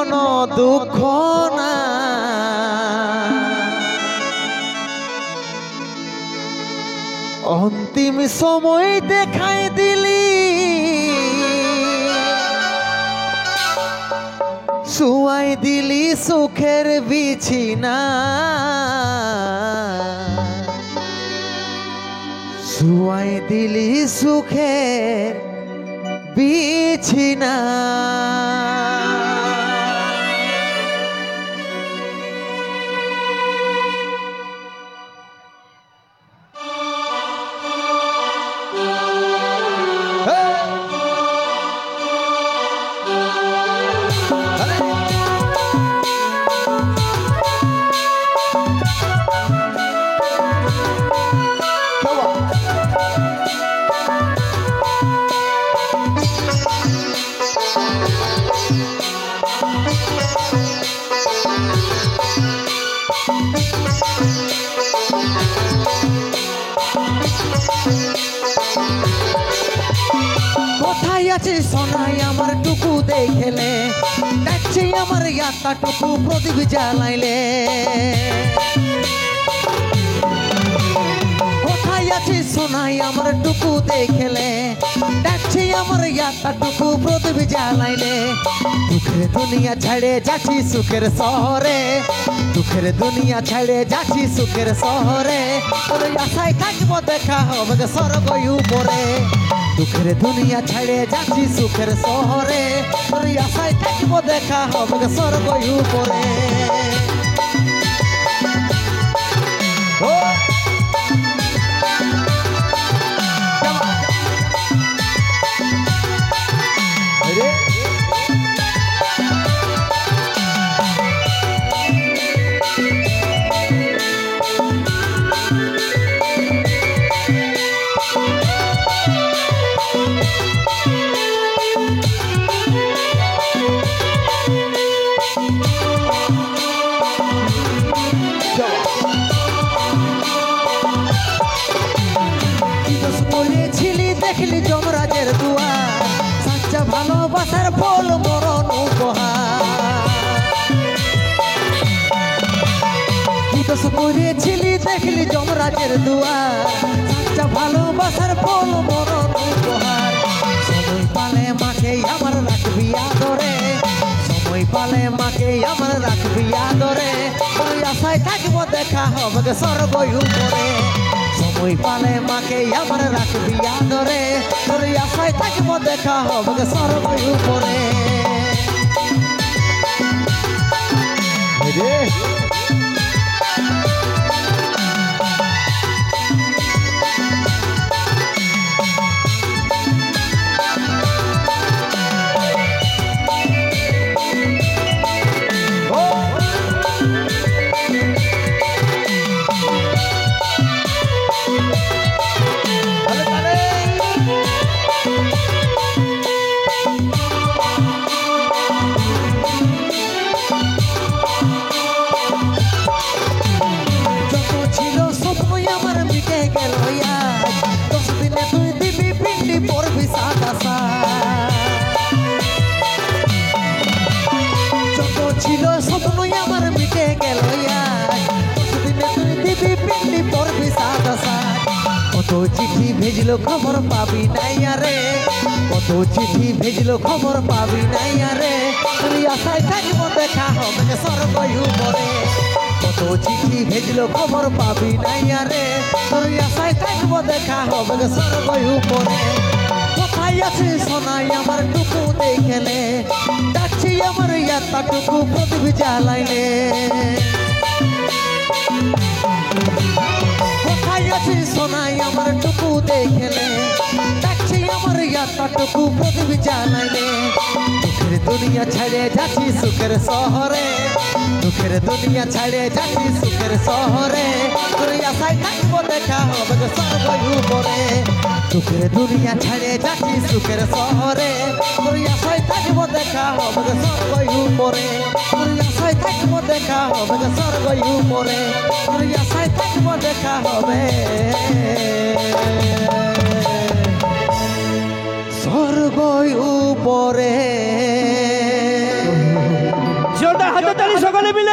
কোনো দুঃখ না, অন্তিম সময় দেখাই দিলি শুয়াই দিলি সুখের বিছিনা, শুয়াই দিলি সুখের বিছিনা। কোথায় আছে সোনাই আমার টুকু দেখলে, দেখছি আমার ইয়াতা টুকু প্রদীপ জ্বালাইলে। কোথায় আছে সোনাই আমার টুকু দেখলে, দেখছি আমার ইয়াতা টুকু প্রদীপ জ্বালাইলে। দুঃখের দুনিয়া ছেড়ে যাচ্ছি সুখের শহরে, দুঃখের দুনিয়া ছেড়ে যাচ্ছি সুখের শহরে। তোর আশায় থাকবো দেখা হবে স্বর্গ উপরে, দুঃখের দুনিয়া ছেড়ে যাচ্ছি সুখের শহরে। তোর আশায় থাকবো দেখা হবে স্বর্গ উপরে। দেখলি যমরাজের দুয়ার, সাচ্চা ভালোবাসার ফল মরণ উপহার। কি দোষ করেছিলি দেখলি যমরাজের দুয়ার, সাচ্চা ভালোবাসার ফল মরণ উপহার। সময় পালে মাকে আমার রাখবি আদরে, সময় পালে মাকে আমার রাখবি আদরে। ওই আশায় থাকবো দেখা হবে স্বর্গ উপরে, সময় পালে মাকে আমার রাখবি আদরে। তোর আশায় থাকবো দেখা হবে স্বর্গ উপরে। ছিল স্বপ্নই আমার মিটে গেল, দিনে তুই দিবি পিন্ডি পড়বি সাদা সাদ। কত চিঠি ভেজলো খবর পাবি নাই আরে, কত চিঠি ভেজলো খবর পাবি নাই আরে। তুই আশায় থাকবো দেখা হবে স্বর্গ উপরে, কত চিঠি ভেজলো খবর পাবি নাই আরে। তুই আশায় থাকবো দেখা হবে স্বর্গ উপরে। কোথায় আছে সোনাই আমার টুকু দেখলে, ডাকছি আমার ইয়াতা টুকু প্রদীপ জ্বালাইলে। কোথায় আছে সোনাই আমার টুকু দেখলে, ডাকছি আমার ইয়াতা টুকু প্রদীপ জ্বালাইলে। দুঃখের দুনিয়া ছেড়ে যাচ্ছি সুখের শহরে, দুঃখের দুনিয়া ছেড়ে যাচ্ছি সুখের শহরে। তোর আশায় থাকবো দেখা হবে স্বর্গ উপরে, দুঃখের দুনিয়া ছেড়ে যাচ্ছি সুখের শহরে। তোর আশায় থাকবো দেখা হবে স্বর্গ উপরে, তোর আশায় থাকবো দেখা হবে স্বর্গ উপরে, তোর আশায় থাকবো দেখা হবে স্বর্গ উপরে। জোরদার হাতে তালি সকলে মিলে